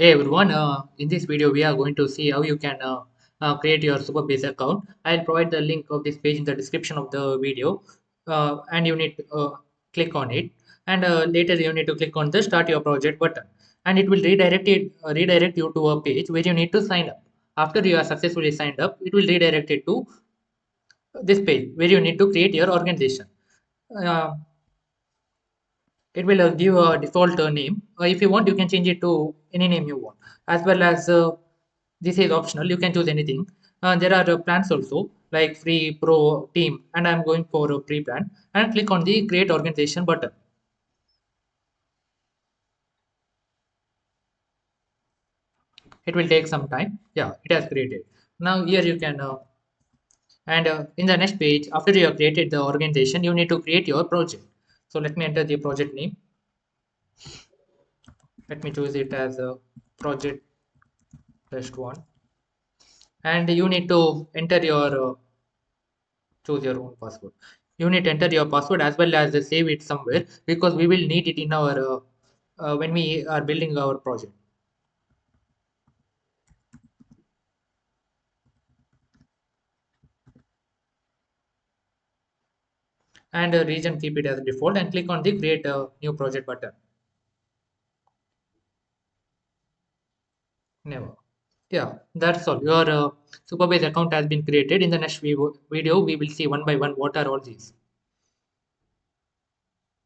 Hey everyone, in this video we are going to see how you can create your Supabase account. I'll provide the link of this page in the description of the video and you need to click on it, and later you need to click on the start your project button, and it will redirect you to a page where you need to sign up. After you are successfully signed up, it will redirect it to this page where you need to create your organization. Uh, it will give a default name. If you want, you can change it to any name you want, as well as this is optional. You can choose anything. There are plans also like free, pro, team, and I'm going for a pre plan. And click on the create organization button. It will take some time. Yeah, it has created. Now here you can and in the next page, after you have created the organization, you need to create your project. So let me enter the project name. Let me choose it as a project test one, and you need to enter your choose your own password. You need to enter your password as well as save it somewhere, because we will need it in our when we are building our project. And region, keep it as default and click on the create a new project button. Never. Yeah, that's all. Your Superbase account has been created. In the next video we will see one by one what are all these.